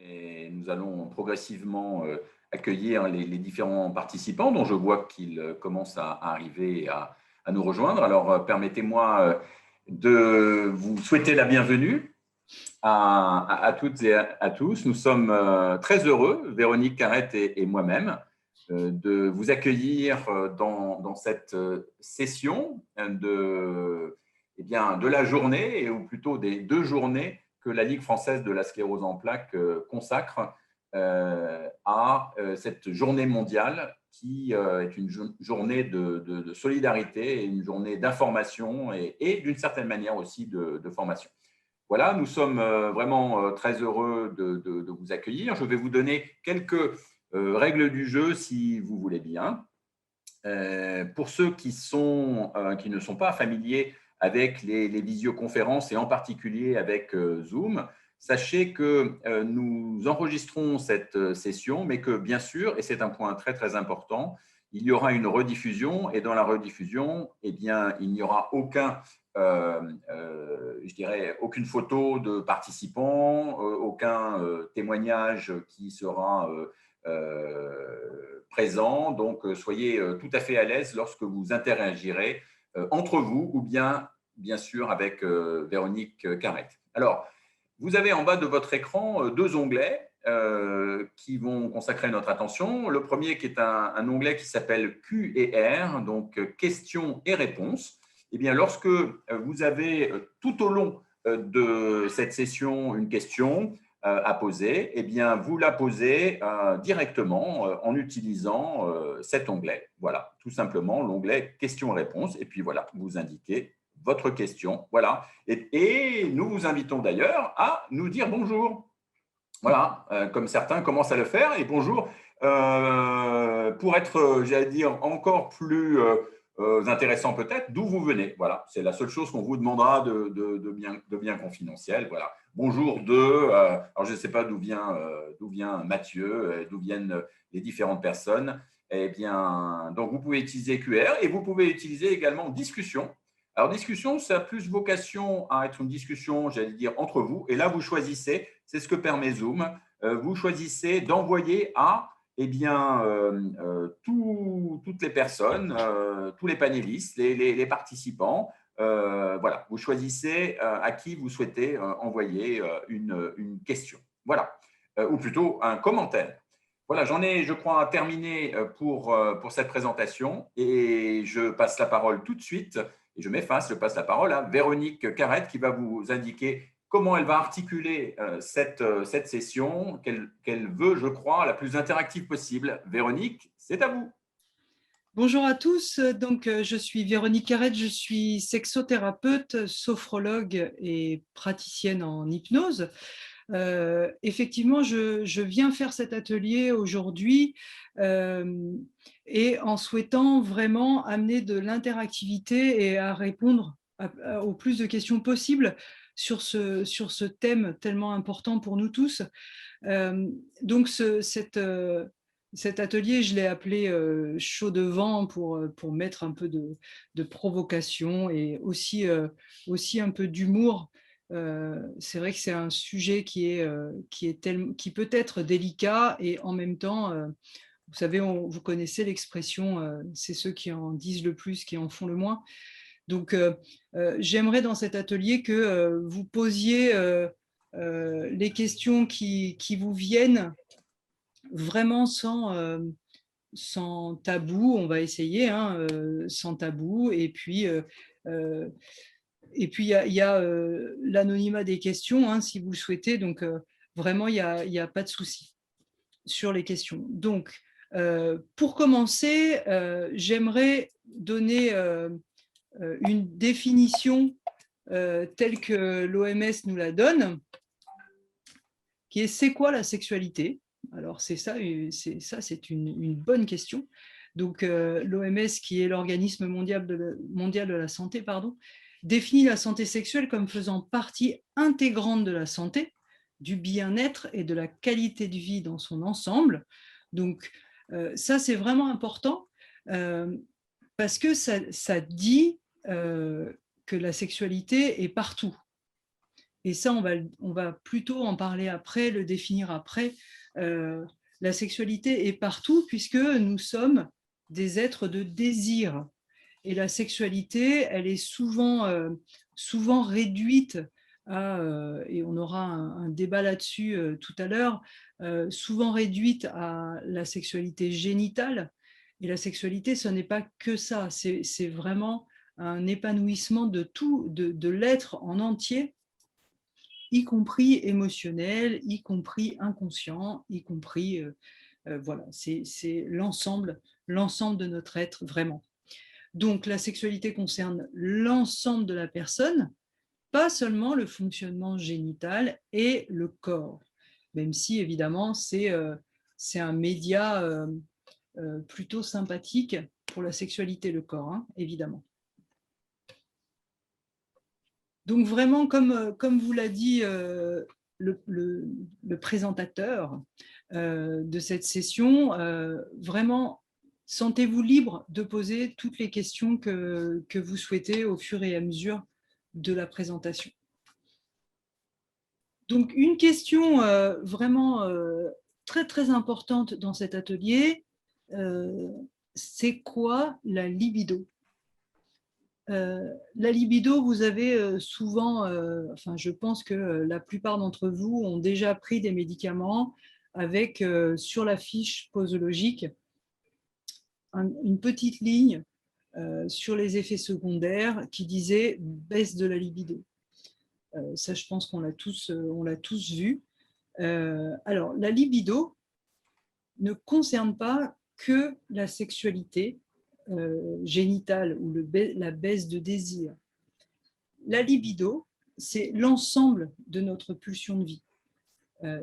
Et nous allons progressivement accueillir les différents participants dont je vois qu'ils commencent à arriver et à nous rejoindre. Alors, permettez-moi de vous souhaiter la bienvenue à toutes et à tous. Nous sommes très heureux, Véronique Carrette et moi-même, de vous accueillir dans cette session de la journée, ou plutôt des 2 journées que la Ligue française de la sclérose en plaques consacre à cette journée mondiale qui est une journée de solidarité, et une journée d'information et d'une certaine manière aussi de formation. Voilà, nous sommes vraiment très heureux de vous accueillir. Je vais vous donner quelques règles du jeu si vous voulez bien. Pour ceux qui ne sont pas familiers avec les visioconférences et en particulier avec Zoom, sachez que nous enregistrons cette session, mais que bien sûr, et c'est un point très très important, il y aura une rediffusion, et dans la rediffusion, eh bien, il n'y aura aucune photo de participants, aucun témoignage qui sera présent. Donc, soyez tout à fait à l'aise lorsque vous interagirez entre vous ou bien sûr avec Véronique Carrette. Alors, vous avez en bas de votre écran 2 onglets qui vont consacrer notre attention. Le premier qui est un onglet qui s'appelle Q et R, donc questions et réponses. Eh bien, lorsque vous avez tout au long de cette session une question à poser, eh bien, vous la posez directement en utilisant cet onglet. Voilà, tout simplement l'onglet questions-réponses. Et puis voilà, vous indiquez votre question. Voilà. Et nous vous invitons d'ailleurs à nous dire bonjour. Voilà, comme certains commencent à le faire. Et bonjour, pour être, j'allais dire, encore plus intéressant peut-être, d'où vous venez. Voilà, c'est la seule chose qu'on vous demandera de bien confidentiel. Voilà. Bonjour alors je ne sais pas d'où vient Mathieu, d'où viennent les différentes personnes. Eh bien, donc vous pouvez utiliser QR et vous pouvez utiliser également discussion. Alors, discussion, ça a plus vocation à être une discussion, j'allais dire, entre vous. Et là, vous choisissez, c'est ce que permet Zoom, vous choisissez d'envoyer à toutes les personnes, tous les panélistes, les participants. Voilà, vous choisissez à qui vous souhaitez envoyer une question. Voilà, ou plutôt un commentaire. Voilà, j'en ai, je crois, terminé pour cette présentation, et je passe la parole tout de suite. Et je passe la parole à Véronique Carrette qui va vous indiquer comment elle va articuler cette session qu'elle veut, je crois, la plus interactive possible. Véronique, c'est à vous. Bonjour à tous, donc je suis Véronique Carrette, je suis sexothérapeute, sophrologue et praticienne en hypnose. Effectivement, je viens faire cet atelier aujourd'hui et en souhaitant vraiment amener de l'interactivité et à répondre au plus de questions possibles sur ce thème tellement important pour nous tous. Donc cet atelier, je l'ai appelé chaud de vent pour mettre un peu de provocation et aussi un peu d'humour. C'est vrai que c'est un sujet qui peut être délicat, et en même temps, vous savez, vous connaissez l'expression, c'est ceux qui en disent le plus qui en font le moins. Donc, j'aimerais dans cet atelier que vous posiez les questions qui vous viennent vraiment sans tabou. On va essayer, hein, sans tabou. Et puis il y a l'anonymat des questions, hein, si vous le souhaitez. Donc, vraiment, il y a pas de souci sur les questions. Donc, pour commencer, j'aimerais donner une définition telle que l'OMS nous la donne, qui est: c'est quoi la sexualité? Alors c'est c'est une bonne question. Donc l'OMS, qui est l'organisme mondial de la santé, pardon, définit la santé sexuelle comme faisant partie intégrante de la santé, du bien-être et de la qualité de vie dans son ensemble. Donc ça, c'est vraiment important parce que ça dit que la sexualité est partout. et ça, on va plutôt en parler après, le définir après. La sexualité est partout puisque nous sommes des êtres de désir. Et la sexualité, elle est souvent réduite à, et on aura un débat là-dessus tout à l'heure, souvent réduite à la sexualité génitale. Et la sexualité, ce n'est pas que ça, c'est vraiment un épanouissement de tout, de l'être en entier, y compris émotionnel, y compris inconscient, y compris, voilà, c'est l'ensemble de notre être vraiment. Donc la sexualité concerne l'ensemble de la personne, pas seulement le fonctionnement génital et le corps, même si évidemment c'est un média plutôt sympathique pour la sexualité, le corps, hein, évidemment. Donc vraiment, comme vous l'a dit le présentateur de cette session, vraiment, sentez-vous libre de poser toutes les questions que vous souhaitez au fur et à mesure de la présentation. Donc, une question vraiment très, très importante dans cet atelier, c'est quoi la libido ? La libido, vous avez souvent, enfin je pense que la plupart d'entre vous ont déjà pris des médicaments avec sur la fiche posologique une petite ligne sur les effets secondaires qui disait baisse de la libido. Ça, je pense qu'on l'a tous vu. Alors, la libido ne concerne pas que la sexualité génitale ou la baisse de désir. La libido, c'est l'ensemble de notre pulsion de vie.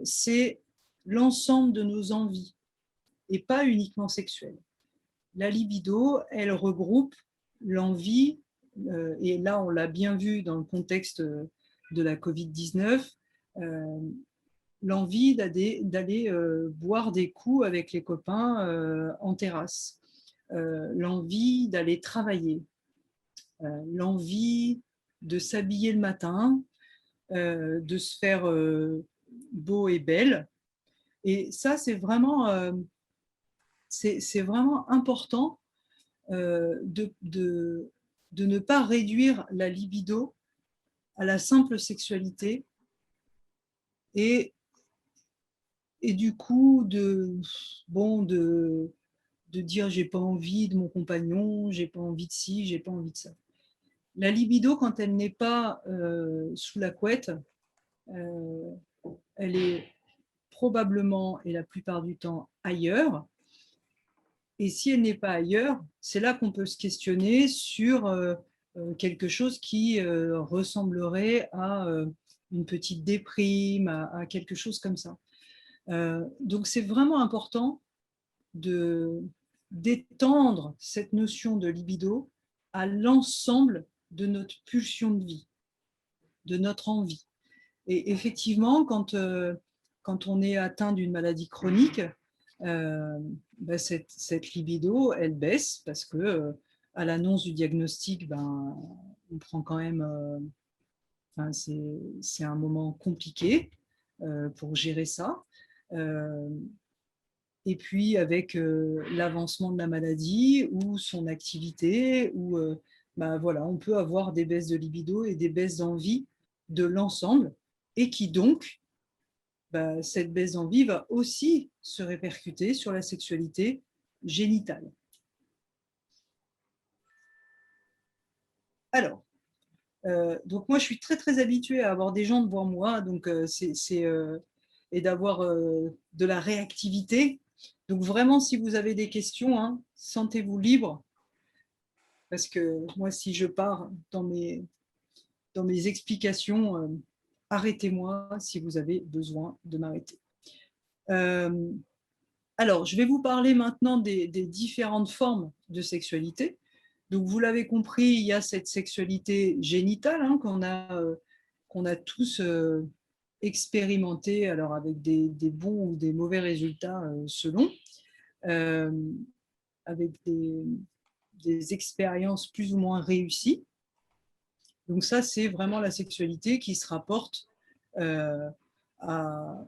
C'est l'ensemble de nos envies et pas uniquement sexuelles. La libido, elle regroupe l'envie, et là on l'a bien vu dans le contexte de la Covid-19, l'envie d'aller boire des coups avec les copains en terrasse, l'envie d'aller travailler, l'envie de s'habiller le matin, de se faire beau et belle. Et ça, c'est vraiment important de ne pas réduire la libido à la simple sexualité et du coup de dire j'ai pas envie de mon compagnon, j'ai pas envie de ci, j'ai pas envie de ça. La libido, quand elle n'est pas sous la couette, elle est probablement et la plupart du temps ailleurs. Et si elle n'est pas ailleurs, c'est là qu'on peut se questionner sur quelque chose qui ressemblerait à une petite déprime, à quelque chose comme ça. Donc c'est vraiment important d'étendre cette notion de libido à l'ensemble de notre pulsion de vie, de notre envie. Et effectivement, quand on est atteint d'une maladie chronique, cette libido, elle baisse parce que à l'annonce du diagnostic, on prend quand même, c'est un moment compliqué pour gérer ça. Et puis avec l'avancement de la maladie ou son activité, voilà, on peut avoir des baisses de libido et des baisses d'envie de l'ensemble, et qui donc, cette baisse d'envie va aussi se répercuter sur la sexualité génitale. Alors, donc moi je suis très très habituée à avoir des gens devant moi, donc et d'avoir de la réactivité. Donc vraiment, si vous avez des questions, hein, sentez-vous libre, parce que moi, si je pars dans mes explications, arrêtez-moi si vous avez besoin de m'arrêter. Alors, je vais vous parler maintenant des différentes formes de sexualité. Donc, vous l'avez compris, il y a cette sexualité génitale hein, qu'on a tous expérimenté, alors avec des bons ou des mauvais résultats selon, avec des expériences plus ou moins réussies. Donc ça, c'est vraiment la sexualité qui se rapporte à,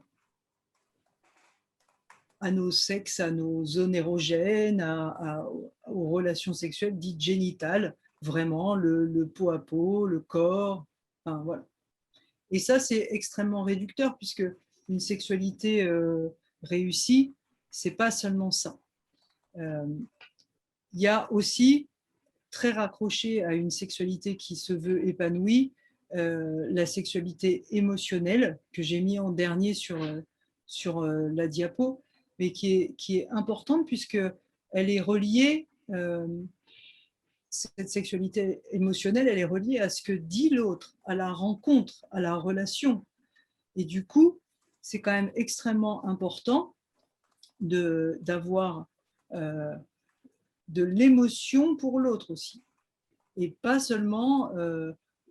nos sexes, à nos zones érogènes, aux relations sexuelles dites génitales, vraiment le peau à peau, le corps, enfin, voilà. Et ça, c'est extrêmement réducteur puisque une sexualité réussie, c'est pas seulement ça. Il y a aussi, très raccroché à une sexualité qui se veut épanouie, la sexualité émotionnelle que j'ai mis en dernier sur la diapo, mais qui est importante puisque elle est reliée, cette sexualité émotionnelle, elle est reliée à ce que dit l'autre, à la rencontre, à la relation. Et du coup, c'est quand même extrêmement important d'avoir de l'émotion pour l'autre aussi. Et pas seulement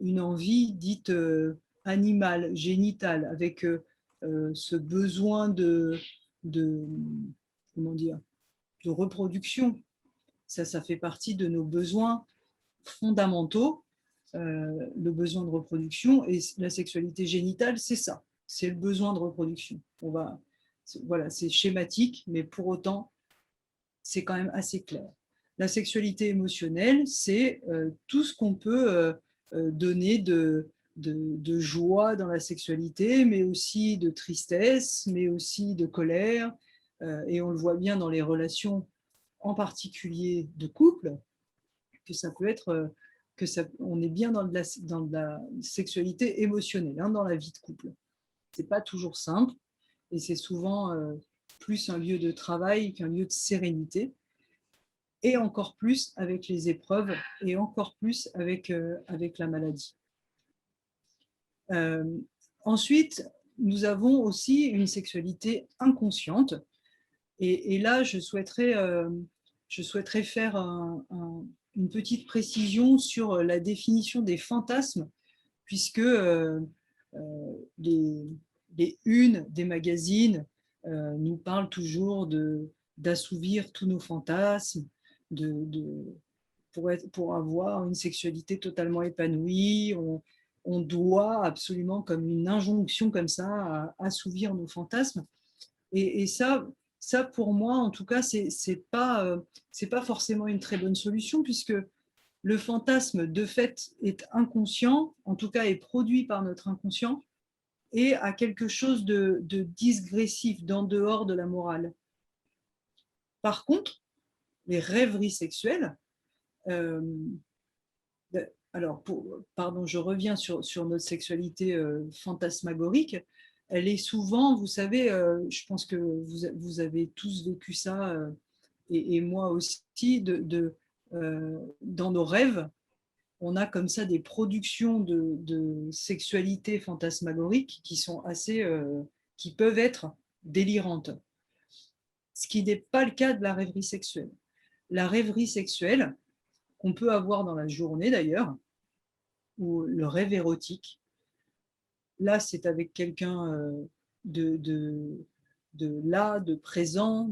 une envie dite animale, génitale, avec ce besoin comment dire, de reproduction. Ça fait partie de nos besoins fondamentaux, le besoin de reproduction, et la sexualité génitale, c'est ça, c'est le besoin de reproduction. Voilà, c'est schématique, mais pour autant, c'est quand même assez clair. La sexualité émotionnelle, c'est tout ce qu'on peut donner de joie dans la sexualité, mais aussi de tristesse, mais aussi de colère. Et on le voit bien dans les relations, en particulier de couple, que ça peut être on est bien dans de la sexualité émotionnelle, hein, dans la vie de couple. C'est pas toujours simple, et c'est souvent plus un lieu de travail qu'un lieu de sérénité, et encore plus avec les épreuves, et encore plus avec la maladie. Ensuite, nous avons aussi une sexualité inconsciente, et là, je souhaiterais faire une petite précision sur la définition des fantasmes, puisque les unes des magazines nous parlent toujours d'assouvir tous nos fantasmes, pour avoir une sexualité totalement épanouie. On doit absolument, comme une injonction comme ça, assouvir nos fantasmes. Et ça, pour moi, en tout cas, c'est pas forcément une très bonne solution, puisque le fantasme, de fait, est inconscient, en tout cas est produit par notre inconscient, et a quelque chose de digressif, d'en dehors de la morale. Par contre, les rêveries sexuelles, alors, pardon, je reviens sur notre sexualité fantasmagorique. Elle est souvent, vous savez, je pense que vous avez tous vécu ça, et moi aussi, dans nos rêves, on a comme ça des productions de sexualité fantasmagorique qui peuvent être délirantes. Ce qui n'est pas le cas de la rêverie sexuelle. La rêverie sexuelle, qu'on peut avoir dans la journée d'ailleurs, ou le rêve érotique, là c'est avec quelqu'un de présent,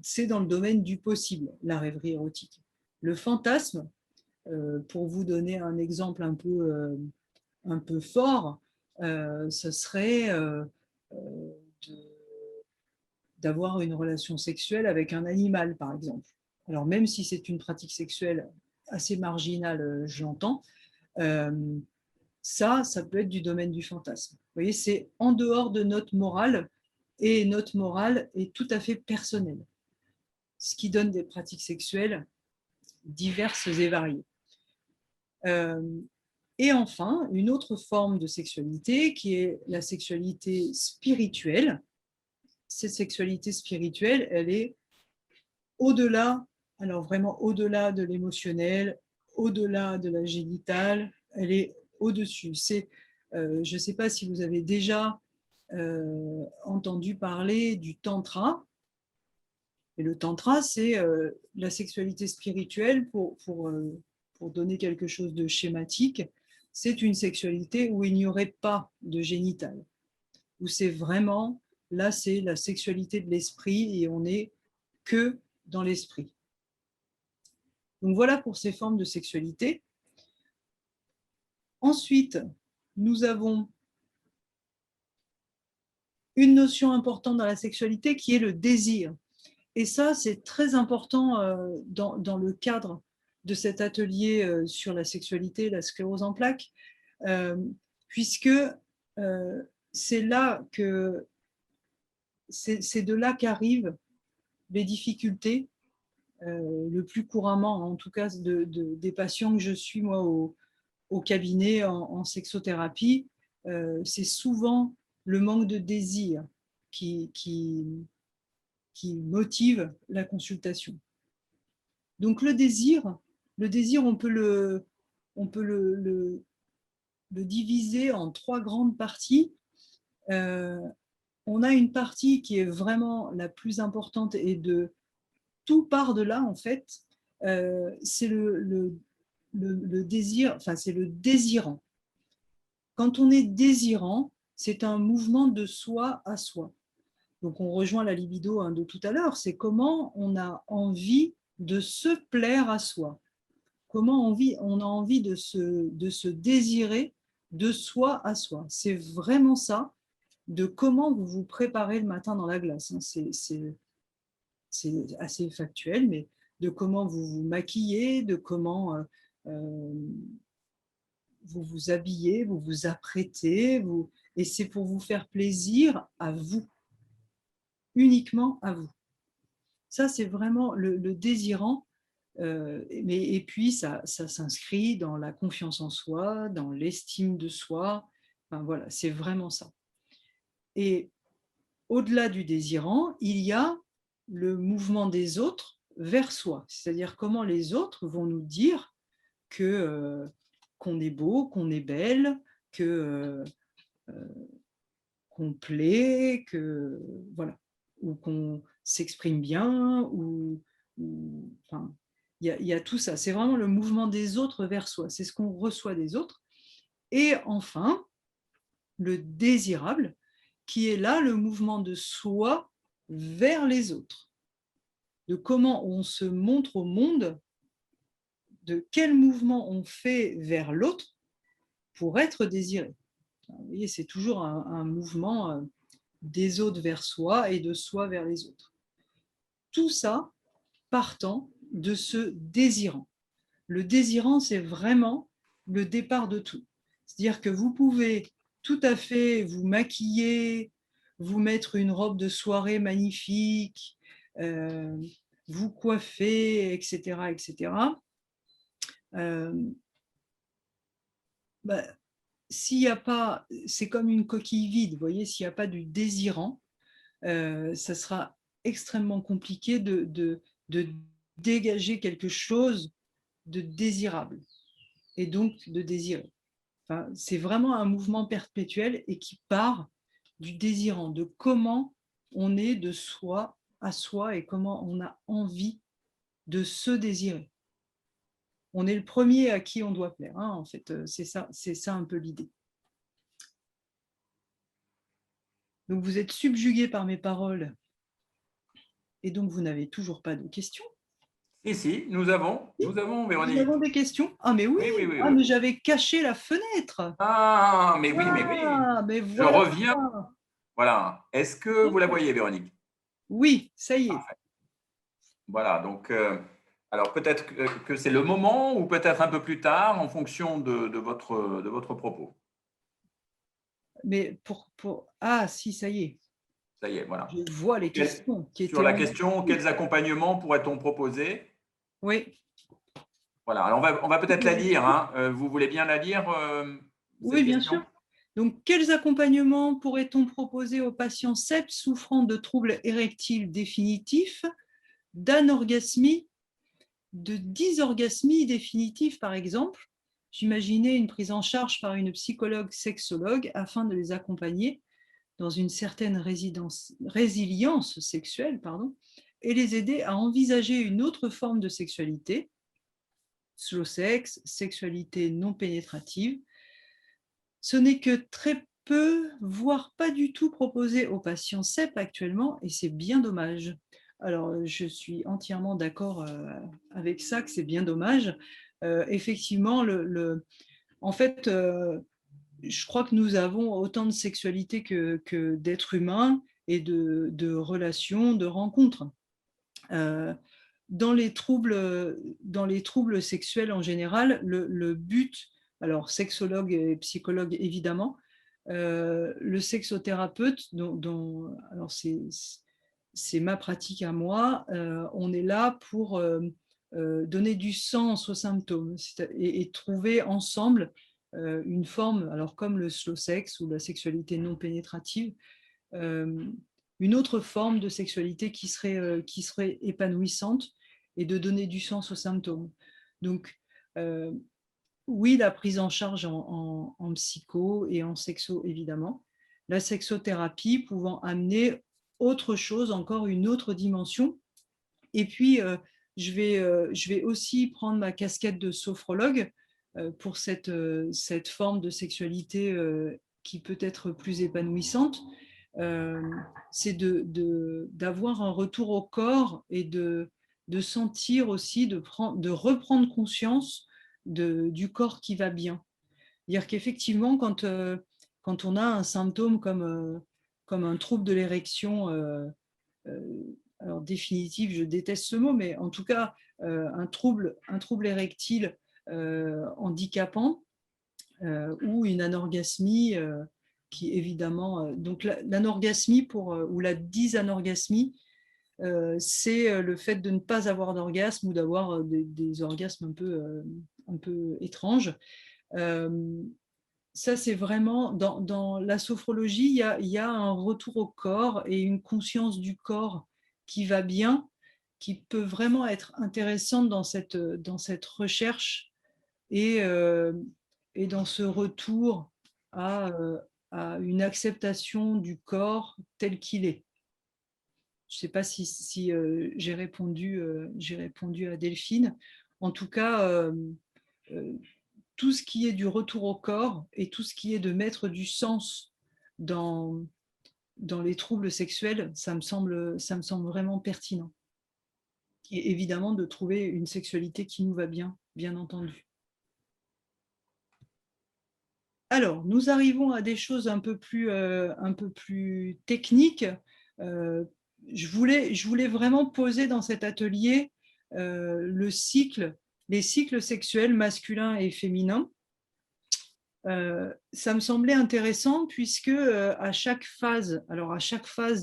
c'est dans le domaine du possible, la rêverie érotique. Le fantasme, pour vous donner un exemple un peu fort, ce serait d'avoir une relation sexuelle avec un animal, par exemple. Alors, même si c'est une pratique sexuelle assez marginale, j'entends, ça peut être du domaine du fantasme. Vous voyez, c'est en dehors de notre morale, et notre morale est tout à fait personnelle, ce qui donne des pratiques sexuelles diverses et variées. Et enfin, une autre forme de sexualité qui est la sexualité spirituelle. Cette sexualité spirituelle, elle est au-delà, alors vraiment au-delà de l'émotionnel, au-delà de la génitale, elle est au-dessus. Je ne sais pas si vous avez déjà entendu parler du tantra. Et le tantra, c'est la sexualité spirituelle, pour donner quelque chose de schématique, c'est une sexualité où il n'y aurait pas de génital, où c'est vraiment, là c'est la sexualité de l'esprit, et on n'est que dans l'esprit. Donc voilà pour ces formes de sexualité. Ensuite, nous avons une notion importante dans la sexualité qui est le désir. Et ça, c'est très important dans le cadre de cet atelier sur la sexualité, la sclérose en plaques, puisque c'est de là qu'arrivent les difficultés, le plus couramment, en tout cas des patients que je suis moi au cabinet en sexothérapie, c'est souvent le manque de désir qui motive la consultation. Donc le désir, on peut le diviser en 3 grandes parties. On a une partie qui est vraiment la plus importante et tout part de là en fait. C'est le désir, enfin c'est le désirant. Quand on est désirant, c'est un mouvement de soi à soi. Donc on rejoint la libido de tout à l'heure, c'est comment on a envie de se plaire à soi, comment on a envie de se désirer de soi à soi. C'est vraiment ça, de comment vous vous préparez le matin dans la glace. C'est assez factuel, mais de comment vous vous maquillez, de comment vous vous habillez, vous vous apprêtez, et c'est pour vous faire plaisir à vous, uniquement à vous. Ça, c'est vraiment le désirant. Et puis, ça s'inscrit dans la confiance en soi, dans l'estime de soi. Enfin, voilà, c'est vraiment ça. Et au-delà du désirant, il y a le mouvement des autres vers soi. C'est-à-dire comment les autres vont nous dire qu'on est beau, qu'on est belle, qu'on plaît, voilà, ou qu'on s'exprime bien, enfin, il y a tout ça. C'est vraiment le mouvement des autres vers soi. C'est ce qu'on reçoit des autres. Et enfin, le désirable, qui est là le mouvement de soi vers les autres. De comment on se montre au monde, de quel mouvement on fait vers l'autre pour être désiré. Vous voyez, c'est toujours un mouvement des autres vers soi et de soi vers les autres. Tout ça partant de ce désirant. Le désirant, c'est vraiment le départ de tout. C'est-à-dire que vous pouvez tout à fait vous maquiller, vous mettre une robe de soirée magnifique, vous coiffer, etc., etc. Bah, s'il n'y a pas, c'est comme une coquille vide, vous voyez, s'il n'y a pas du désirant, ça sera extrêmement compliqué de dégager quelque chose de désirable et donc de désirer. Enfin, c'est vraiment un mouvement perpétuel et qui part du désirant, de comment on est de soi à soi et comment on a envie de se désirer. On est le premier à qui on doit plaire, hein, en fait, c'est ça un peu l'idée. Donc vous êtes subjugué par mes paroles et donc vous n'avez toujours pas de questions. Si, nous avons, Nous Véronique. avons des questions? Ah mais oui, Oui, oui, oui, ah, oui. mais j'avais caché la fenêtre. Ah, mais oui, mais oui. Ah, mais Je voilà. reviens. Voilà. Est-ce que vous la voyez, Véronique? Oui, ça y est. Parfait. Voilà. Donc, alors peut-être que c'est le moment ou peut-être un peu plus tard en fonction de votre propos. Mais Ah, si, ça y est. Ça y est, voilà. Je vois les questions qui Sur étaient la en question, dessous. quels accompagnements pourrait-on proposer? Oui. Voilà. Alors, on va peut-être la lire, hein. Vous voulez bien la lire, cette Oui, bien question? sûr. Donc, quels accompagnements pourrait-on proposer aux patients CEP souffrant de troubles érectiles définitifs, d'anorgasmie, de dysorgasmie définitive, par exemple? J'imaginais une prise en charge par une psychologue sexologue afin de les accompagner dans une certaine résilience sexuelle, et les aider à envisager une autre forme de sexualité, slow sex, sexualité non pénétrative. Ce n'est que très peu, voire pas du tout proposé aux patients CEP actuellement, et c'est bien dommage. Alors, je suis entièrement d'accord avec ça, que c'est bien dommage. Effectivement, en fait, je crois que nous avons autant de sexualité que d'êtres humains et de relations, de rencontres. Euh, dans les troubles sexuels en général, le but, alors sexologue et psychologue évidemment, le sexothérapeute, alors c'est ma pratique à moi, on est là pour donner du sens aux symptômes et trouver ensemble une forme, alors comme le slow sex ou la sexualité non pénétrative, euh, une autre forme de sexualité qui serait épanouissante et de donner du sens aux symptômes. Donc, oui, la prise en charge en psycho et en sexo, évidemment. La sexothérapie pouvant amener autre chose, encore une autre dimension. Et puis, je vais aussi prendre ma casquette de sophrologue pour cette forme de sexualité qui peut être plus épanouissante. Euh, c'est d'avoir un retour au corps et de sentir aussi, de reprendre conscience du corps qui va bien. C'est-à-dire qu'effectivement, quand on a un symptôme comme un trouble de l'érection, alors définitif, je déteste ce mot, mais en tout cas, un trouble érectile handicapant ou une anorgasmie qui évidemment, donc l'anorgasmie ou la dysanorgasmie, c'est le fait de ne pas avoir d'orgasme ou d'avoir des orgasmes un peu étranges. Euh, Ça, c'est vraiment, dans la sophrologie, il y a un retour au corps et une conscience du corps qui va bien, qui peut vraiment être intéressante dans cette recherche et, et dans ce retour à une acceptation du corps tel qu'il est. Je ne sais pas si j'ai répondu à Delphine. En tout cas, euh, tout ce qui est du retour au corps et tout ce qui est de mettre du sens dans, dans les troubles sexuels, ça me semble vraiment pertinent. Et évidemment, de trouver une sexualité qui nous va bien, bien entendu. Alors, nous arrivons à des choses un peu plus techniques. Euh, je voulais vraiment poser dans cet atelier les cycles sexuels masculins et féminins. Ça me semblait intéressant puisque à chaque phase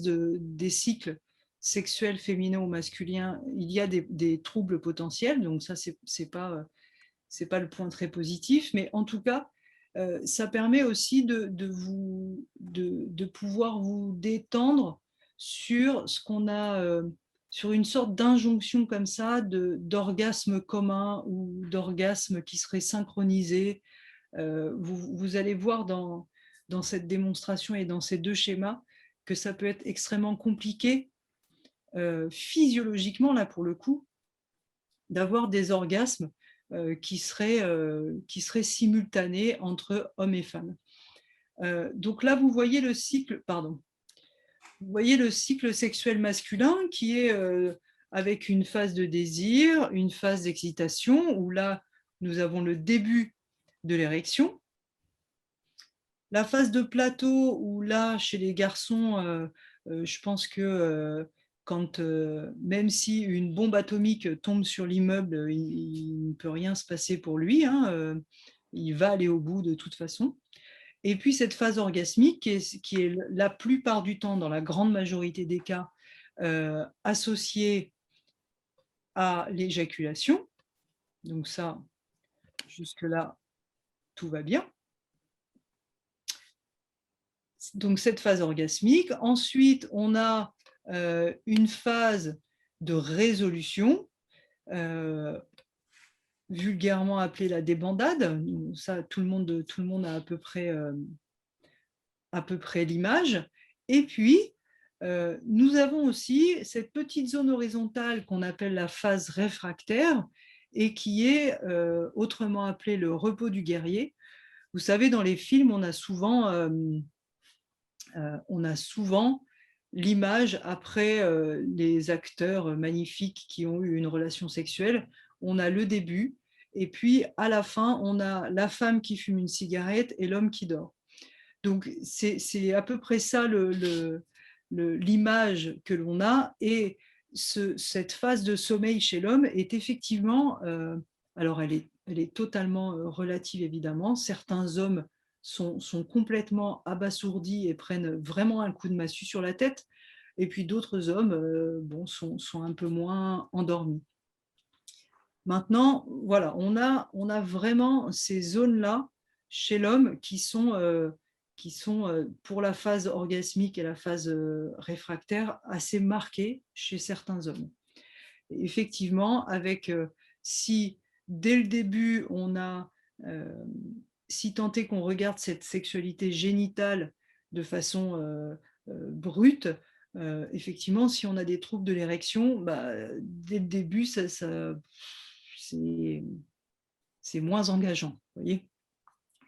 des cycles sexuels féminins ou masculins, il y a des troubles potentiels. Donc ça, c'est pas le point très positif, mais en tout cas, ça permet aussi de pouvoir vous détendre sur ce qu'on a, sur une sorte d'injonction comme ça, d'orgasme commun ou d'orgasme qui serait synchronisé. Vous allez voir dans cette démonstration et dans ces deux schémas que ça peut être extrêmement compliqué physiologiquement, là pour le coup, d'avoir des orgasmes qui seraient simultanés entre hommes et femmes. Donc là, vous voyez le cycle, pardon, vous voyez le cycle sexuel masculin qui est avec une phase de désir, une phase d'excitation, où là, nous avons le début de l'érection. La phase de plateau, où là, chez les garçons, je pense que même si une bombe atomique tombe sur l'immeuble, il ne peut rien se passer pour lui, hein, il va aller au bout de toute façon. Et puis cette phase orgasmique, qui est la plupart du temps, dans la grande majorité des cas, associée à l'éjaculation. Donc ça, jusque-là, tout va bien. Donc cette phase orgasmique. Ensuite, on a une phase de résolution, vulgairement appelée la débandade. Ça, tout le monde a à peu près l'image. Et puis, nous avons aussi cette petite zone horizontale qu'on appelle la phase réfractaire et qui est autrement appelée le repos du guerrier. Vous savez, dans les films, on a souvent l'image après les acteurs magnifiques qui ont eu une relation sexuelle. On a le début, et puis à la fin, on a la femme qui fume une cigarette et l'homme qui dort. Donc, c'est à peu près ça l'image que l'on a. Et cette phase de sommeil chez l'homme est effectivement, alors elle est totalement relative évidemment. Certains hommes sont complètement abasourdis et prennent vraiment un coup de massue sur la tête. Et puis d'autres hommes bon, sont un peu moins endormis. Maintenant, voilà, on a vraiment ces zones-là chez l'homme qui sont pour la phase orgasmique et la phase réfractaire assez marquées chez certains hommes. Et effectivement, si dès le début on a, si tant est qu'on regarde cette sexualité génitale de façon brute, effectivement, si on a des troubles de l'érection, bah, dès le début, c'est moins engageant, voyez.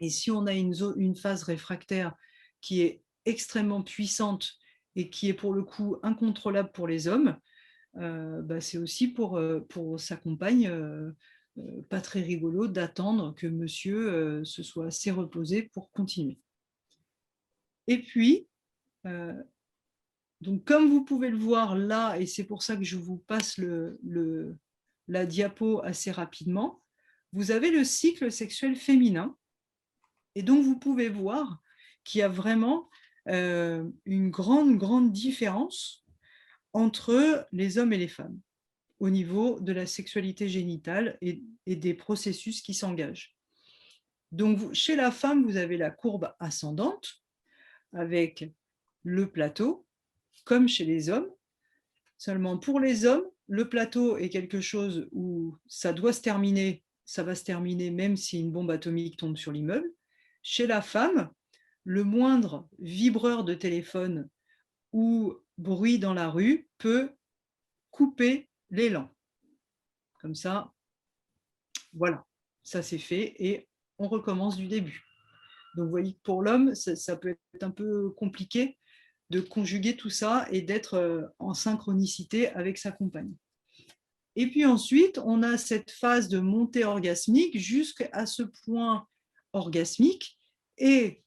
Et si on a une phase réfractaire qui est extrêmement puissante et qui est pour le coup incontrôlable pour les hommes, bah, c'est aussi pour sa compagne pas très rigolo d'attendre que monsieur se soit assez reposé pour continuer. Et puis, donc comme vous pouvez le voir là, et c'est pour ça que je vous passe la diapo assez rapidement, vous avez le cycle sexuel féminin. Et donc, vous pouvez voir qu'il y a vraiment une grande différence entre les hommes et les femmes au niveau de la sexualité génitale et des processus qui s'engagent. Donc, chez la femme, vous avez la courbe ascendante avec le plateau, comme chez les hommes. Seulement, pour les hommes, le plateau est quelque chose où ça doit se terminer, ça va se terminer même si une bombe atomique tombe sur l'immeuble. Chez la femme, le moindre vibreur de téléphone ou bruit dans la rue peut couper l'élan. Comme ça, voilà, ça c'est fait et on recommence du début. Donc vous voyez que pour l'homme, ça peut être un peu compliqué de conjuguer tout ça et d'être en synchronicité avec sa compagne. Et puis ensuite, on a cette phase de montée orgasmique jusqu'à ce point orgasmique. Et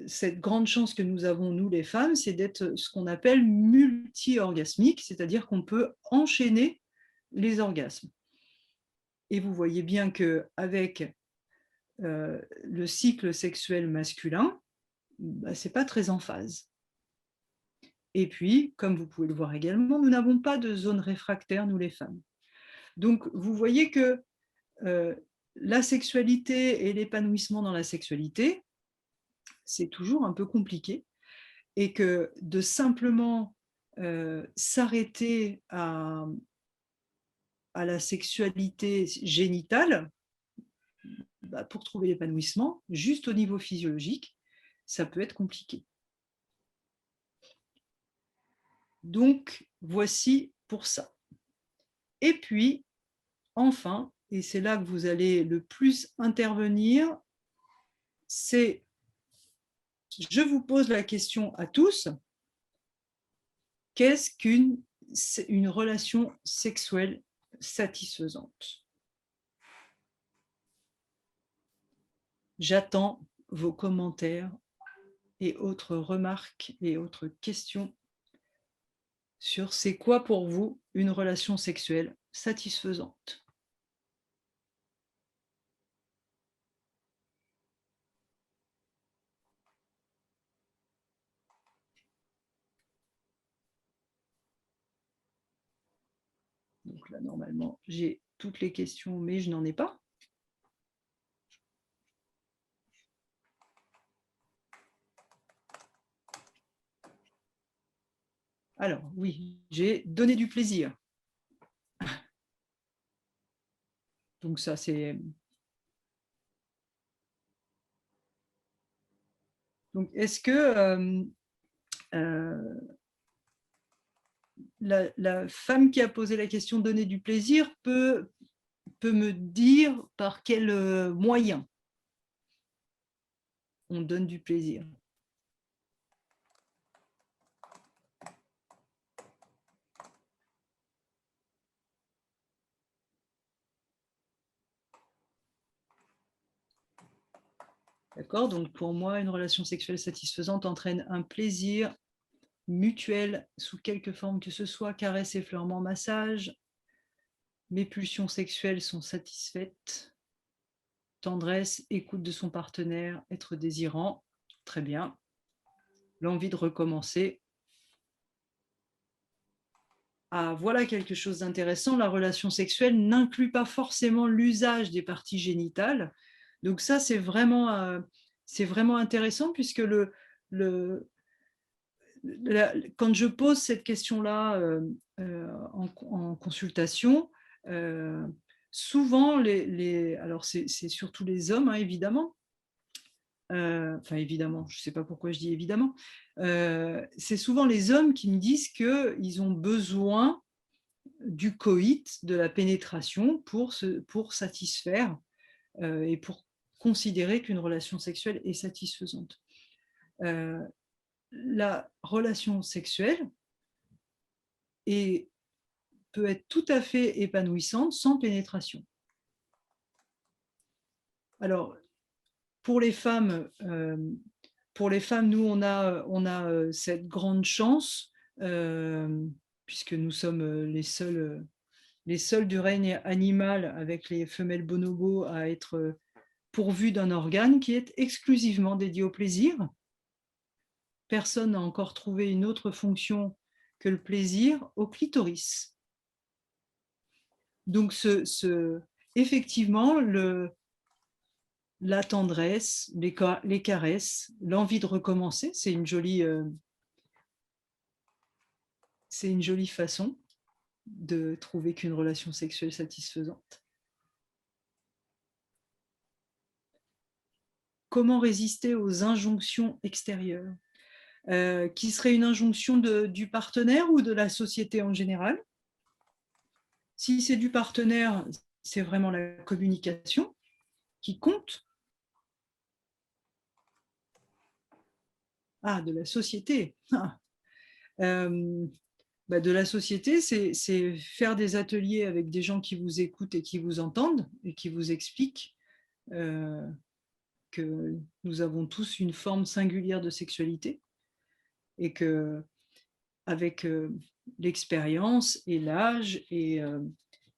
cette grande chance que nous avons, nous les femmes, c'est d'être ce qu'on appelle multi-orgasmique, c'est-à-dire qu'on peut enchaîner les orgasmes. Et vous voyez bien qu'avec le cycle sexuel masculin, bah, ce n'est pas très en phase. Et puis, comme vous pouvez le voir également, nous n'avons pas de zone réfractaire, nous les femmes. Donc, vous voyez que la sexualité et l'épanouissement dans la sexualité, c'est toujours un peu compliqué et que de simplement s'arrêter à la sexualité génitale, bah, pour trouver l'épanouissement, juste au niveau physiologique, ça peut être compliqué. Donc, voici pour ça. Et puis, enfin, et c'est là que vous allez le plus intervenir, c'est, je vous pose la question à tous, qu'est-ce qu'une relation sexuelle satisfaisante? J'attends vos commentaires et autres remarques et autres questions sur c'est quoi pour vous une relation sexuelle satisfaisante. Donc là, normalement, j'ai toutes les questions, mais je n'en ai pas. Alors, oui, j'ai donné du plaisir. Donc ça, c'est... Donc, est-ce que la femme qui a posé la question donner du plaisir peut me dire par quel moyen on donne du plaisir? D'accord? Donc, pour moi, une relation sexuelle satisfaisante entraîne un plaisir mutuel sous quelque forme que ce soit, caresse, effleurement, massage. Mes pulsions sexuelles sont satisfaites. Tendresse, écoute de son partenaire, être désirant. Très bien. L'envie de recommencer. Ah, voilà quelque chose d'intéressant. La relation sexuelle n'inclut pas forcément l'usage des parties génitales. Donc ça, c'est vraiment intéressant puisque quand je pose cette question-là en consultation, souvent, alors c'est surtout les hommes, hein, évidemment, enfin évidemment, je ne sais pas pourquoi je dis évidemment, c'est souvent les hommes qui me disent qu'ils ont besoin du coït, de la pénétration pour satisfaire et pour considérer qu'une relation sexuelle est satisfaisante. La relation sexuelle peut être tout à fait épanouissante sans pénétration. Alors, pour les femmes, nous, on a cette grande chance, puisque nous sommes les seuls du règne animal avec les femelles bonobos à être pourvues d'un organe qui est exclusivement dédié au plaisir. Personne n'a encore trouvé une autre fonction que le plaisir au clitoris. Donc, effectivement, la tendresse, les caresses, l'envie de recommencer, c'est une jolie façon de trouver qu'une relation sexuelle satisfaisante. Comment résister aux injonctions extérieures, qui serait une injonction du partenaire ou de la société en général? Si c'est du partenaire, c'est vraiment la communication qui compte. Ah, de la société. De la société, c'est faire des ateliers avec des gens qui vous écoutent et qui vous entendent et qui vous expliquent que nous avons tous une forme singulière de sexualité et que avec l'expérience et l'âge et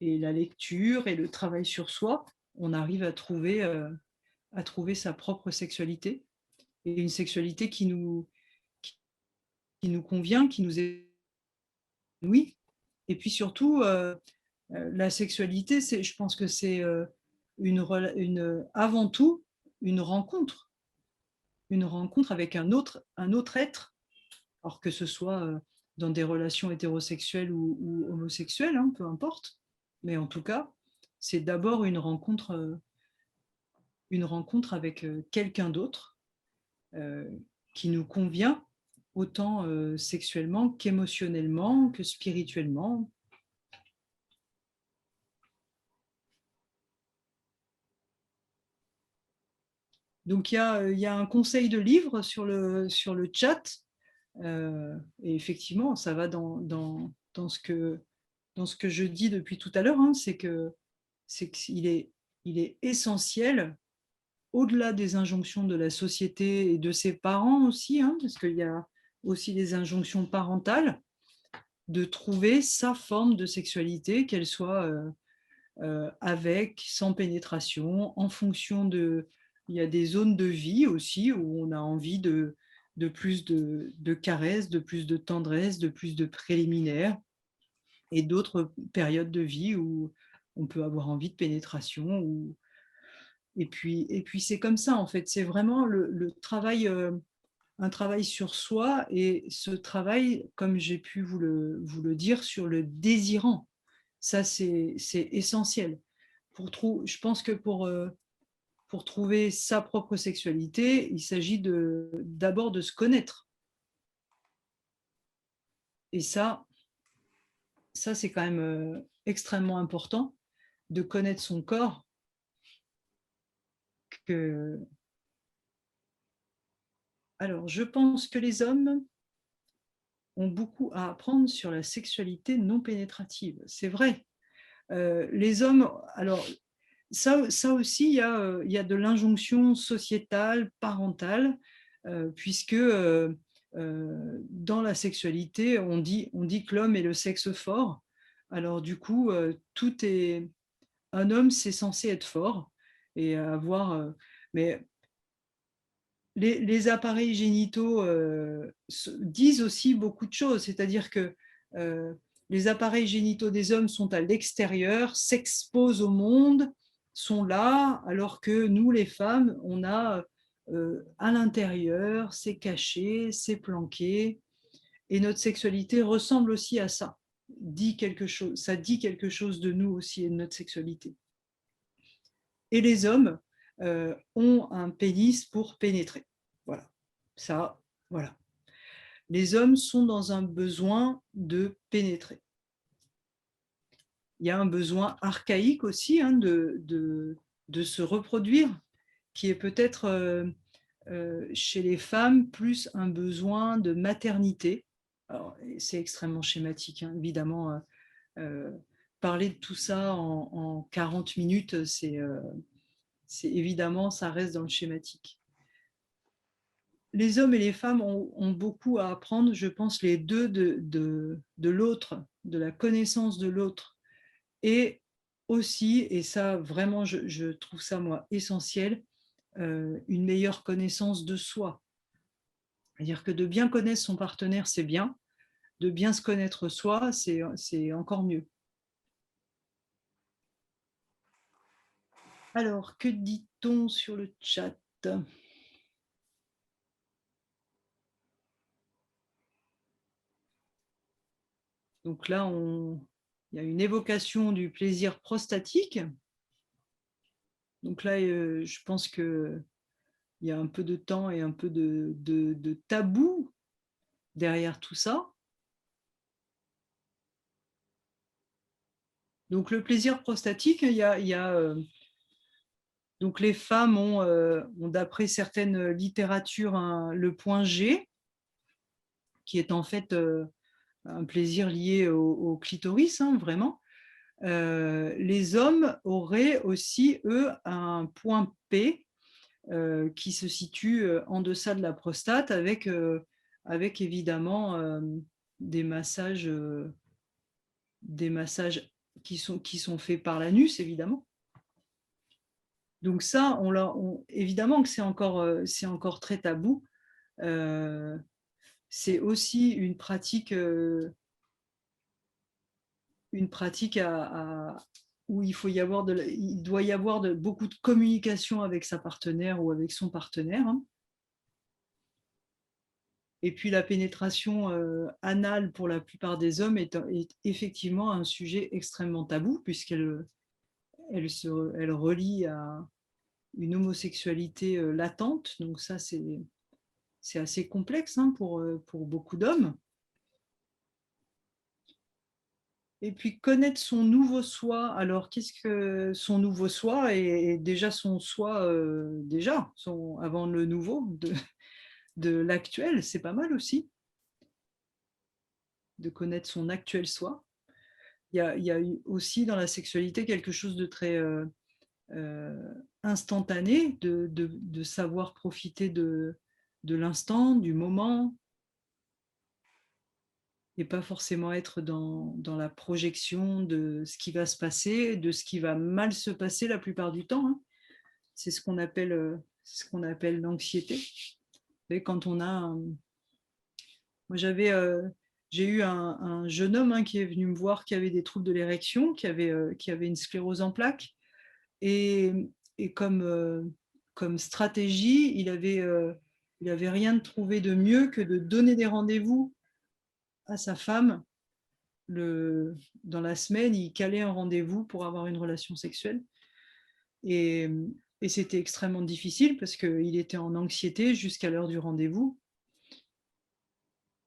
la lecture et le travail sur soi, on arrive à trouver sa propre sexualité et une sexualité qui nous convient, qui nous épanouit. Et puis surtout, la sexualité, je pense que c'est avant tout une rencontre avec un autre être, alors que ce soit dans des relations hétérosexuelles ou homosexuelles, hein, peu importe. Mais en tout cas, c'est d'abord une rencontre avec quelqu'un d'autre qui nous convient autant sexuellement qu'émotionnellement, que spirituellement. Donc, il y a un conseil de livre sur le chat. Et effectivement, ça va dans ce que je dis depuis tout à l'heure, hein, c'est qu'il est essentiel, au-delà des injonctions de la société et de ses parents aussi, hein, parce qu'il y a aussi les injonctions parentales, de trouver sa forme de sexualité, qu'elle soit avec, sans pénétration, en fonction de... Il y a des zones de vie aussi où on a envie de plus de caresses, de plus de tendresse, de plus de préliminaires, et d'autres périodes de vie où on peut avoir envie de pénétration. Et puis c'est comme ça, en fait. C'est vraiment le travail, un travail sur soi, et ce travail, comme j'ai pu vous le dire, sur le désirant. Ça, c'est essentiel. Je pense que pour trouver sa propre sexualité, il s'agit d'abord de se connaître. Et ça c'est quand même extrêmement important, de connaître son corps. Alors, je pense que les hommes ont beaucoup à apprendre sur la sexualité non pénétrative. C'est vrai. Les hommes, alors, ça aussi, il y a de l'injonction sociétale, parentale, puisque dans la sexualité, on dit que l'homme est le sexe fort. Alors du coup, un homme, c'est censé être fort et avoir... mais les appareils génitaux disent aussi beaucoup de choses, c'est-à-dire que les appareils génitaux des hommes sont à l'extérieur, s'exposent au monde, sont là, alors que nous, les femmes, on a à l'intérieur, c'est caché, c'est planqué, et notre sexualité ressemble aussi à ça. Ça dit quelque chose de nous aussi et de notre sexualité. Et les hommes ont un pénis pour pénétrer. Voilà. Ça, voilà. Les hommes sont dans un besoin de pénétrer. Il y a un besoin archaïque aussi de se reproduire, qui est peut-être chez les femmes plus un besoin de maternité. C'est extrêmement schématique, hein, évidemment. Parler de tout ça en 40 minutes, c'est évidemment, ça reste dans le schématique. Les hommes et les femmes ont beaucoup à apprendre, je pense, les deux de l'autre, de la connaissance de l'autre. Et aussi, et ça vraiment, je trouve ça moi essentiel, une meilleure connaissance de soi. C'est-à-dire que de bien connaître son partenaire, c'est bien. De bien se connaître soi, c'est encore mieux. Alors, que dit-on sur le chat ? Donc là, il y a une évocation du plaisir prostatique. Donc là, je pense qu'il y a un peu de temps et un peu de tabou derrière tout ça. Donc le plaisir prostatique, donc les femmes ont d'après certaines littératures le point G, qui est en fait un plaisir lié au clitoris, hein, vraiment. Les hommes auraient aussi, eux, un point P qui se situe en deçà de la prostate avec évidemment des massages qui sont faits par l'anus, évidemment. Donc ça, évidemment que c'est encore très tabou. C'est aussi une pratique où il doit y avoir beaucoup de communication avec sa partenaire ou avec son partenaire. Hein. Et puis la pénétration anale pour la plupart des hommes est effectivement un sujet extrêmement tabou puisqu'elle relie à une homosexualité latente. Donc ça, c'est assez complexe hein, pour beaucoup d'hommes. Et puis connaître son nouveau soi. Alors qu'est-ce que son nouveau soi et déjà son soi avant le nouveau de l'actuel, c'est pas mal aussi de connaître son actuel soi. Il y a aussi dans la sexualité quelque chose de très instantané, de savoir profiter de l'instant, du moment, et pas forcément être dans la projection de ce qui va se passer, de ce qui va mal se passer la plupart du temps. Hein. C'est ce qu'on appelle l'anxiété. Et quand on a... Moi, j'ai eu un jeune homme hein, qui est venu me voir qui avait des troubles de l'érection, qui avait une sclérose en plaques. Et comme stratégie, il avait rien de trouvé de mieux que de donner des rendez-vous à sa femme. Dans la semaine, il calait un rendez-vous pour avoir une relation sexuelle. Et c'était extrêmement difficile parce qu'il était en anxiété jusqu'à l'heure du rendez-vous.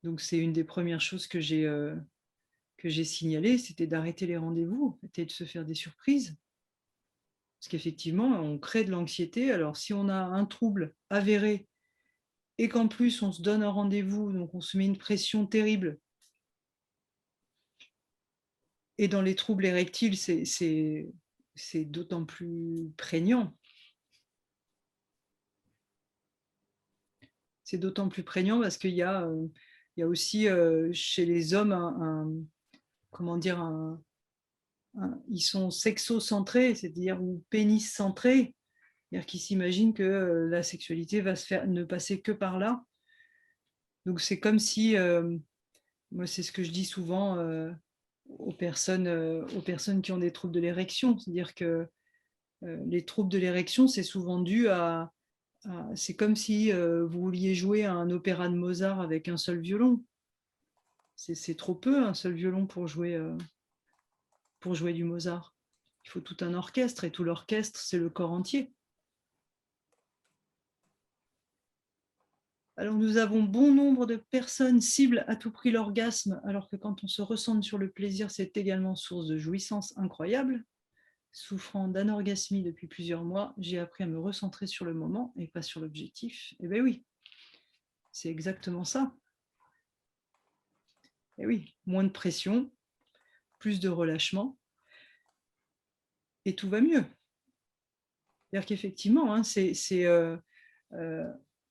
Donc c'est une des premières choses que j'ai signalées, c'était d'arrêter les rendez-vous, c'était de se faire des surprises. Parce qu'effectivement, on crée de l'anxiété. Alors si on a un trouble avéré et qu'en plus on se donne un rendez-vous, donc on se met une pression terrible. Et dans les troubles érectiles, c'est c'est d'autant plus prégnant. C'est d'autant plus prégnant parce qu'il y a aussi chez les hommes comment dire, ils sont sexocentrés, c'est-à-dire ou pénis-centrés, c'est-à-dire qu'ils s'imaginent que la sexualité va se faire, ne passer que par là. Donc c'est comme si, moi c'est ce que je dis souvent aux personnes qui ont des troubles de l'érection, c'est-à-dire que les troubles de l'érection, c'est souvent dû c'est comme si vous vouliez jouer à un opéra de Mozart avec un seul violon. C'est trop peu, un seul violon pour jouer du Mozart. Il faut tout un orchestre, et tout l'orchestre, c'est le corps entier. Alors nous avons bon nombre de personnes ciblent à tout prix l'orgasme, alors que quand on se ressent sur le plaisir, c'est également source de jouissance incroyable. Souffrant d'anorgasmie depuis plusieurs mois, j'ai appris à me recentrer sur le moment et pas sur l'objectif. Eh bien oui, c'est exactement ça. Eh oui, moins de pression, plus de relâchement, et tout va mieux. C'est-à-dire qu'effectivement, hein,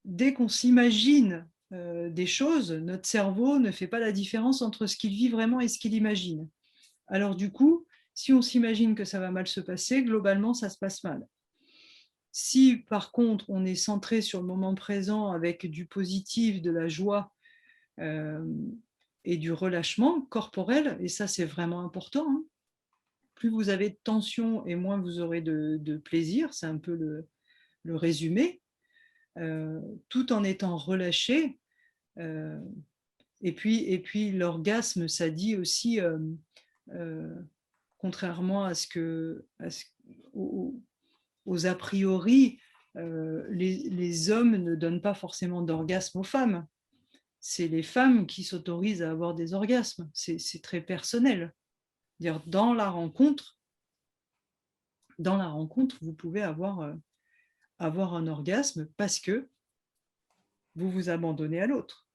dès qu'on s'imagine des choses, notre cerveau ne fait pas la différence entre ce qu'il vit vraiment et ce qu'il imagine. Alors du coup, si on s'imagine que ça va mal se passer, globalement, ça se passe mal. Si par contre, on est centré sur le moment présent avec du positif, de la joie et du relâchement corporel, et ça c'est vraiment important, hein, plus vous avez de tension et moins vous aurez de plaisir, c'est un peu le résumé, tout en étant relâché. Et puis l'orgasme, ça dit aussi, contrairement à aux a priori, les hommes ne donnent pas forcément d'orgasme aux femmes. C'est les femmes qui s'autorisent à avoir des orgasmes. C'est très personnel. Dire dans la rencontre, vous pouvez avoir un orgasme parce que vous vous abandonnez à l'autre.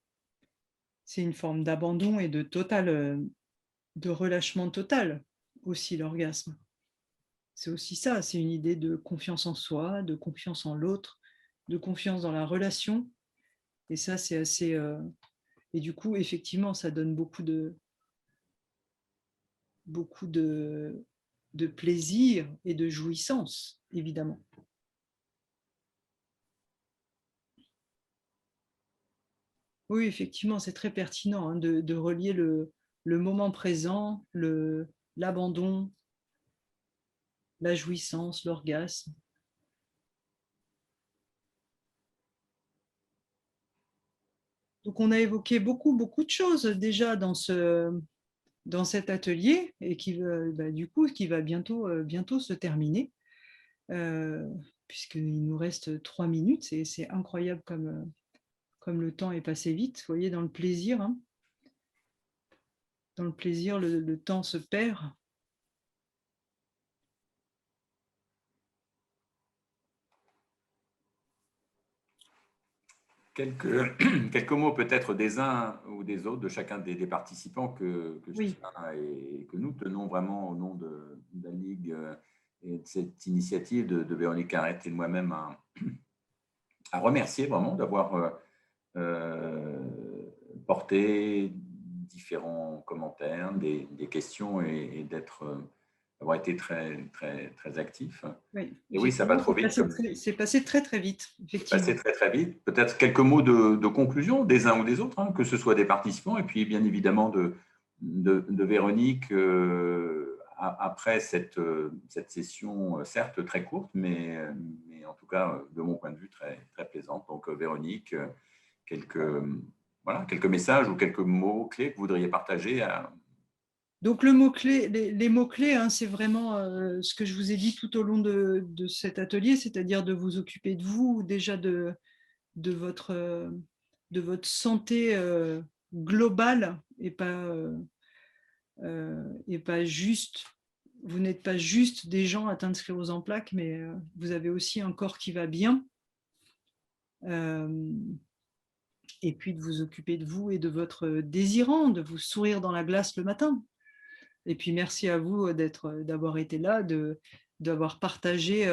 C'est une forme d'abandon et de relâchement total aussi, l'orgasme. C'est aussi ça, c'est une idée de confiance en soi, de confiance en l'autre, de confiance dans la relation. Et ça, c'est assez... Et du coup, effectivement, ça donne beaucoup de plaisir et de jouissance, évidemment. Oui, effectivement, c'est très pertinent, hein, de relier le moment présent, l'abandon, la jouissance, l'orgasme. Donc, on a évoqué beaucoup de choses déjà dans cet atelier et du coup, qui va bientôt se terminer, puisqu'il nous reste 3 minutes. C'est incroyable comme le temps est passé vite. Vous voyez, dans le plaisir, hein, le temps se perd. Quelques mots peut-être des uns ou des autres, de chacun des participants que je Oui. tiens et que nous tenons vraiment au nom de la Ligue et de cette initiative de Véronique Carrette et de moi-même à remercier vraiment d'avoir porté différents commentaires, des questions et d'avoir été très actif. Oui, et oui, ça va trop vite. C'est passé très vite, effectivement. C'est passé très vite. Peut-être quelques mots de conclusion des uns ou des autres, hein, que ce soit des participants et puis bien évidemment de Véronique après cette session, certes très courte, mais en tout cas, de mon point de vue, très plaisante. Donc Véronique, quelques messages ou quelques mots clés que vous voudriez partager Donc les mots-clés, hein, c'est vraiment ce que je vous ai dit tout au long de cet atelier, c'est-à-dire de vous occuper de vous, déjà de votre santé globale et pas juste, vous n'êtes pas juste des gens atteints de sclérose en plaques, mais vous avez aussi un corps qui va bien. Et puis de vous occuper de vous et de votre désirant, de vous sourire dans la glace le matin. Et puis merci à vous d'avoir été là, d'avoir partagé,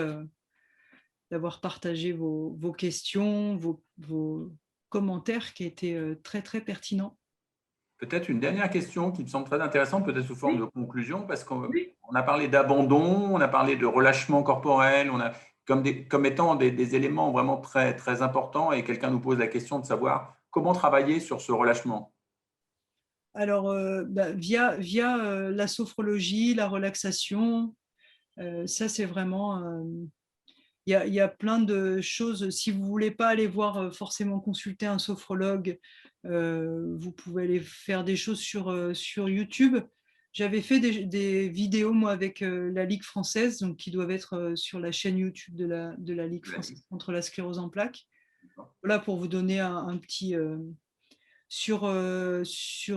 vos questions, vos commentaires qui étaient très, très pertinents. Peut-être une dernière question qui me semble très intéressante, peut-être sous forme de Oui, conclusion, parce qu'on oui. a parlé d'abandon, on a parlé de relâchement corporel, on a comme étant des éléments vraiment très, très importants, et quelqu'un nous pose la question de savoir comment travailler sur ce relâchement. Alors, via la sophrologie, la relaxation, ça c'est vraiment, il y a plein de choses. Si vous voulez pas aller voir forcément consulter un sophrologue, vous pouvez aller faire des choses sur YouTube. J'avais fait des vidéos moi avec la Ligue française, donc qui doivent être sur la chaîne YouTube de la Ligue française contre la sclérose en plaques. Voilà pour vous donner un petit sur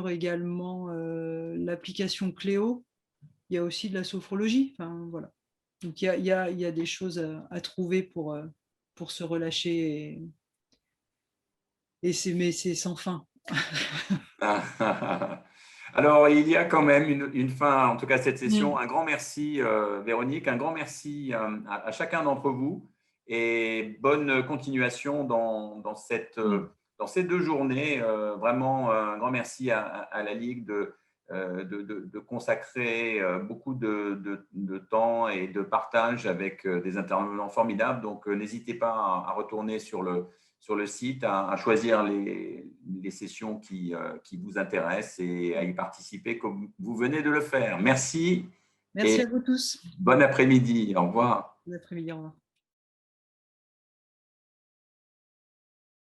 également l'application Cléo. Il y a aussi de la sophrologie. Enfin voilà. Donc il y a des choses à trouver pour se relâcher mais c'est sans fin. Alors, il y a quand même une fin, en tout cas cette session. Mm. Un grand merci, Véronique, un grand merci à chacun d'entre vous, et bonne continuation Mm. dans ces 2 journées. Vraiment, un grand merci à la Ligue de consacrer beaucoup de temps et de partage avec des intervenants formidables. Donc, n'hésitez pas à retourner sur le site, à choisir les sessions qui vous intéressent et à y participer comme vous venez de le faire. Merci Merci et à vous tous. bon après-midi. Au revoir. Bon après-midi, au revoir.